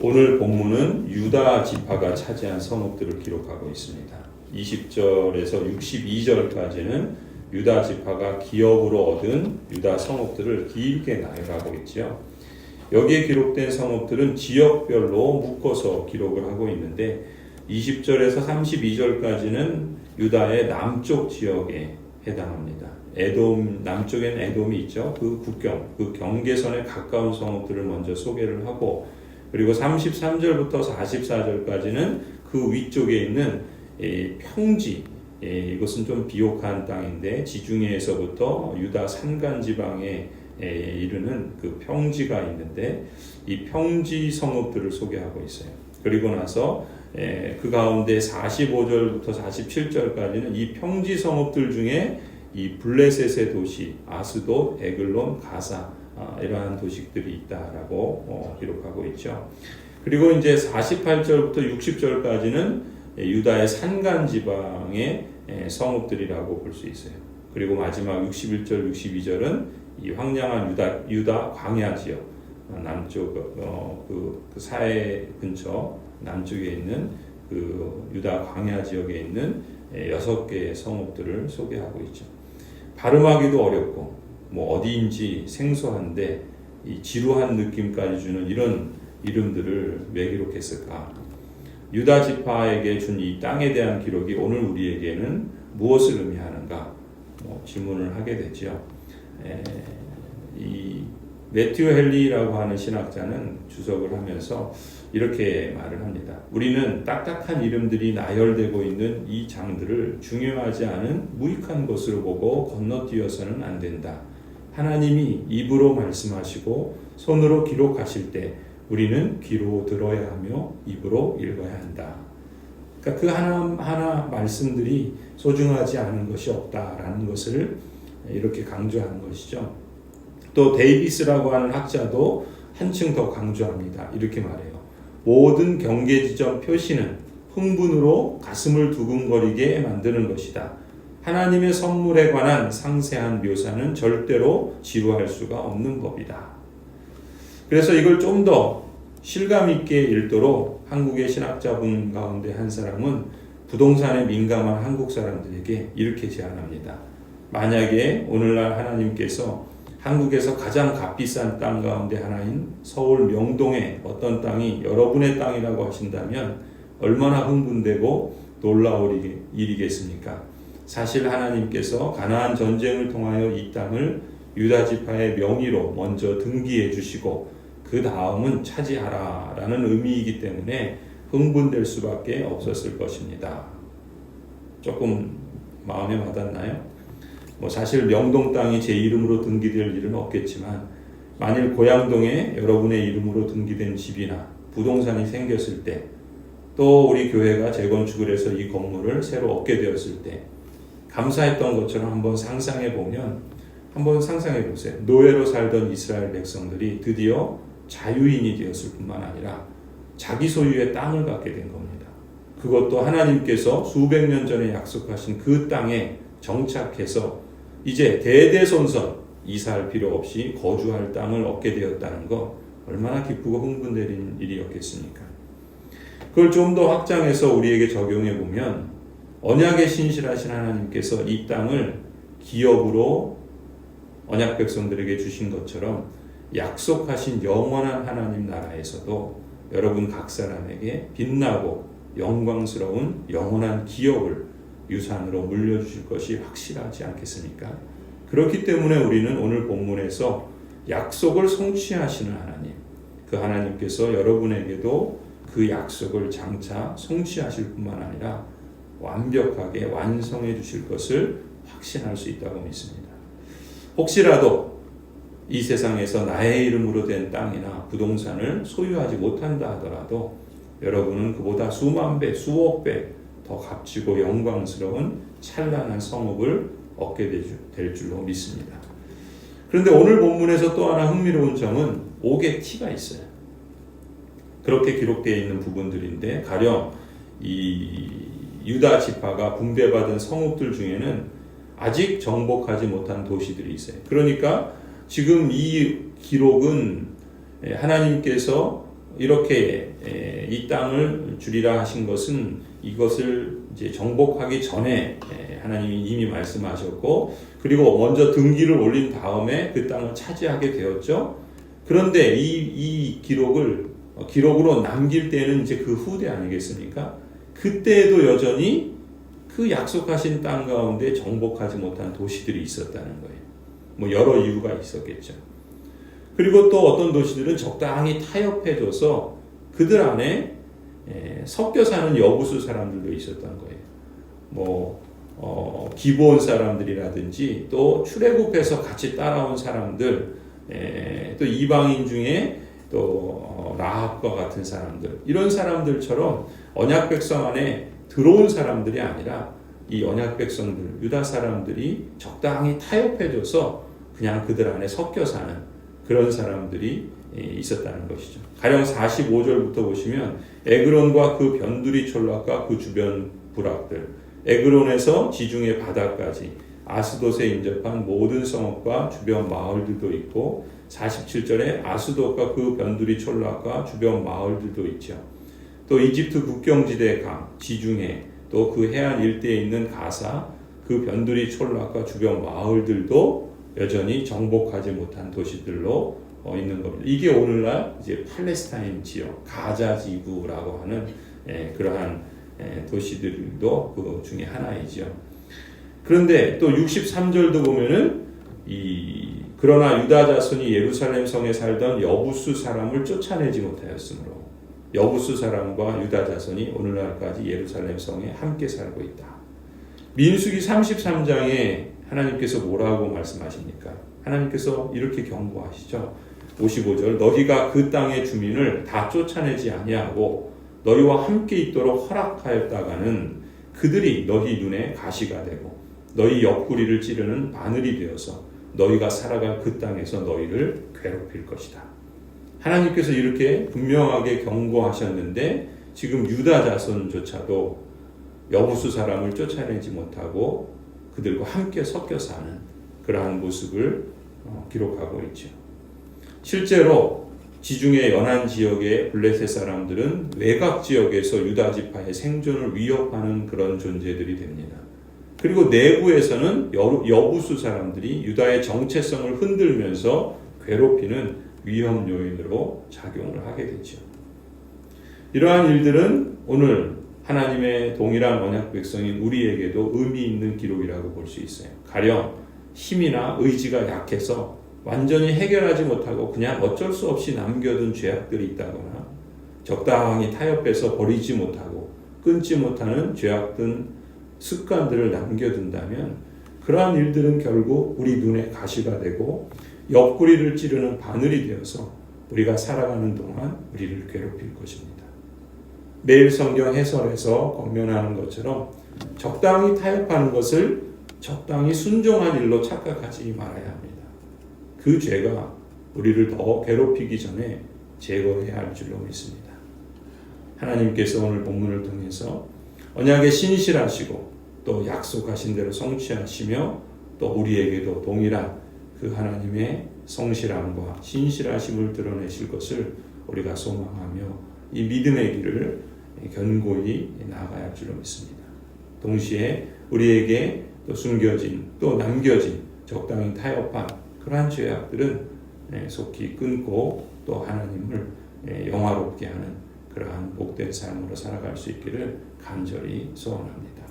오늘 본문은 유다 지파가 차지한 성읍들을 기록하고 있습니다. 20절에서 62절까지는 유다 지파가 기업으로 얻은 유다 성읍들을 길게 나열하고 있지요. 여기에 기록된 성읍들은 지역별로 묶어서 기록을 하고 있는데 20절에서 32절까지는 유다의 남쪽 지역에 해당합니다. 에돔, 남쪽엔 에돔이 있죠. 그 국경, 그 경계선에 가까운 성읍들을 먼저 소개를 하고, 그리고 33절부터 44절까지는 그 위쪽에 있는 평지, 이것은 좀 비옥한 땅인데 지중해에서부터 유다 산간 지방에 이르는 그 평지가 있는데 이 평지 성읍들을 소개하고 있어요. 그리고 나서 그 가운데 45절부터 47절까지는 이 평지 성읍들 중에 이 블레셋의 도시 아스돗, 에글론, 가사 이러한 도시들이 있다라고 기록하고 있죠. 그리고 이제 48절부터 60절까지는 유다의 산간 지방의 성읍들이라고 볼 수 있어요. 그리고 마지막 61절, 62절은 이 황량한 유다 광야 지역 남쪽 그 사해 근처 남쪽에 있는 그 유다 광야 지역에 있는 6개의 성읍들을 소개하고 있죠. 발음하기도 어렵고 뭐 어디인지 생소한데 이 지루한 느낌까지 주는 이런 이름들을 왜 기록했을까? 유다 지파에게 준 이 땅에 대한 기록이 오늘 우리에게는 무엇을 의미하는가? 질문을 하게 되죠. 이 매튜 헨리라고 하는 신학자는 주석을 하면서 이렇게 말을 합니다. 우리는 딱딱한 이름들이 나열되고 있는 이 장들을 중요하지 않은 무익한 것으로 보고 건너뛰어서는 안 된다. 하나님이 입으로 말씀하시고 손으로 기록하실 때 우리는 귀로 들어야 하며 입으로 읽어야 한다. 그러니까 그 하나하나 말씀들이 소중하지 않은 것이 없다라는 것을 이렇게 강조하는 것이죠. 또 데이비스라고 하는 학자도 한층 더 강조합니다. 이렇게 말해요. 모든 경계 지점 표시는 흥분으로 가슴을 두근거리게 만드는 것이다. 하나님의 선물에 관한 상세한 묘사는 절대로 지루할 수가 없는 법이다. 그래서 이걸 좀 더 실감 있게 읽도록 한국의 신학자분 가운데 한 사람은 부동산에 민감한 한국 사람들에게 이렇게 제안합니다. 만약에 오늘날 하나님께서 한국에서 가장 값비싼 땅 가운데 하나인 서울 명동의 어떤 땅이 여러분의 땅이라고 하신다면 얼마나 흥분되고 놀라울 일이겠습니까? 사실 하나님께서 가나안 전쟁을 통하여 이 땅을 유다 지파의 명의로 먼저 등기해 주시고 그 다음은 차지하라 라는 의미이기 때문에 흥분될 수밖에 없었을 것입니다. 조금 마음에 와닿나요? 사실 명동 땅이 제 이름으로 등기될 일은 없겠지만 만일 고양동에 여러분의 이름으로 등기된 집이나 부동산이 생겼을 때 또 우리 교회가 재건축을 해서 이 건물을 새로 얻게 되었을 때 감사했던 것처럼 한번 상상해 보면 한번 상상해 보세요. 노예로 살던 이스라엘 백성들이 드디어 자유인이 되었을 뿐만 아니라 자기 소유의 땅을 갖게 된 겁니다. 그것도 하나님께서 수백 년 전에 약속하신 그 땅에 정착해서 이제 대대손손 이사할 필요 없이 거주할 땅을 얻게 되었다는 거 얼마나 기쁘고 흥분되는 일이었겠습니까? 그걸 좀 더 확장해서 우리에게 적용해 보면 언약에 신실하신 하나님께서 이 땅을 기업으로 언약 백성들에게 주신 것처럼 약속하신 영원한 하나님 나라에서도 여러분 각 사람에게 빛나고 영광스러운 영원한 기업을 유산으로 물려주실 것이 확실하지 않겠습니까? 그렇기 때문에 우리는 오늘 본문에서 약속을 성취하시는 하나님, 그 하나님께서 여러분에게도 그 약속을 장차 성취하실 뿐만 아니라 완벽하게 완성해 주실 것을 확신할 수 있다고 믿습니다. 혹시라도 이 세상에서 나의 이름으로 된 땅이나 부동산을 소유하지 못한다 하더라도 여러분은 그보다 수만 배, 수억 배 더 값지고 영광스러운 찬란한 성읍을 얻게 될 줄로 믿습니다. 그런데 오늘 본문에서 또 하나 흥미로운 점은 옥의 티가 있어요. 그렇게 기록되어 있는 부분들인데 가령 이 유다 지파가 분배받은 성읍들 중에는 아직 정복하지 못한 도시들이 있어요. 그러니까 지금 이 기록은 하나님께서 이렇게 이 땅을 주리라 하신 것은 이것을 이제 정복하기 전에 하나님이 이미 말씀하셨고, 그리고 먼저 등기를 올린 다음에 그 땅을 차지하게 되었죠. 그런데 이 기록으로 남길 때는 이제 그 후대 아니겠습니까? 그때에도 여전히 그 약속하신 땅 가운데 정복하지 못한 도시들이 있었다는 거예요. 뭐 여러 이유가 있었겠죠. 그리고 또 어떤 도시들은 적당히 타협해줘서 그들 안에 섞여 사는 여부수 사람들도 있었던 거예요. 기브온 사람들이라든지 또 출애굽해서 같이 따라온 사람들, 또 이방인 중에 또 라합과 같은 사람들, 이런 사람들처럼 언약 백성 안에 들어온 사람들이 아니라 이 언약 백성들, 유다 사람들이 적당히 타협해줘서 그냥 그들 안에 섞여 사는 그런 사람들이 있었다는 것이죠. 가령 45절부터 보시면 에그론과 그 변두리 촌락과 그 주변 부락들, 에그론에서 지중해 바다까지 아스돗에 인접한 모든 성읍과 주변 마을들도 있고, 47절에 아스돗과 그 변두리 촌락과 주변 마을들도 있죠. 또 이집트 국경지대 강, 지중해, 또 그 해안 일대에 있는 가사, 그 변두리 촌락과 주변 마을들도 여전히 정복하지 못한 도시들로 있는 겁니다. 이게 오늘날 이제 팔레스타인 지역, 가자 지구라고 하는 그러한 도시들도 그 중에 하나이죠. 그런데 또 63절도 보면은 그러나 유다 자손이 예루살렘 성에 살던 여부수 사람을 쫓아내지 못하였으므로 여부수 사람과 유다 자손이 오늘날까지 예루살렘 성에 함께 살고 있다. 민수기 33장에 하나님께서 뭐라고 말씀하십니까? 하나님께서 이렇게 경고하시죠. 55절, 너희가 그 땅의 주민을 다 쫓아내지 아니하고 너희와 함께 있도록 허락하였다가는 그들이 너희 눈에 가시가 되고 너희 옆구리를 찌르는 바늘이 되어서 너희가 살아갈 그 땅에서 너희를 괴롭힐 것이다. 하나님께서 이렇게 분명하게 경고하셨는데 지금 유다 자손조차도 여부수 사람을 쫓아내지 못하고 그들과 함께 섞여 사는 그러한 모습을 기록하고 있죠. 실제로 지중해 연안 지역의 블레셋 사람들은 외곽 지역에서 유다 지파의 생존을 위협하는 그런 존재들이 됩니다. 그리고 내부에서는 여부수 사람들이 유다의 정체성을 흔들면서 괴롭히는 위험 요인으로 작용을 하게 되죠. 이러한 일들은 오늘 하나님의 동일한 언약 백성인 우리에게도 의미 있는 기록이라고 볼 수 있어요. 가령 힘이나 의지가 약해서 완전히 해결하지 못하고 그냥 어쩔 수 없이 남겨둔 죄악들이 있다거나 적당히 타협해서 버리지 못하고 끊지 못하는 죄악된 습관들을 남겨둔다면 그러한 일들은 결국 우리 눈에 가시가 되고 옆구리를 찌르는 바늘이 되어서 우리가 살아가는 동안 우리를 괴롭힐 것입니다. 매일 성경 해설에서 권면하는 것처럼 적당히 타협하는 것을 적당히 순종한 일로 착각하지 말아야 합니다. 그 죄가 우리를 더 괴롭히기 전에 제거해야 할 줄로 믿습니다. 하나님께서 오늘 본문을 통해서 언약에 신실하시고 또 약속하신 대로 성취하시며 또 우리에게도 동일한 그 하나님의 성실함과 신실하심을 드러내실 것을 우리가 소망하며 이 믿음의 길을 견고히 나아가야 할 줄로 믿습니다. 동시에 우리에게 또 숨겨진 또 남겨진 적당히 타협한 그러한 죄악들은 속히 끊고 또 하나님을 영화롭게 하는 그러한 복된 삶으로 살아갈 수 있기를 간절히 소원합니다.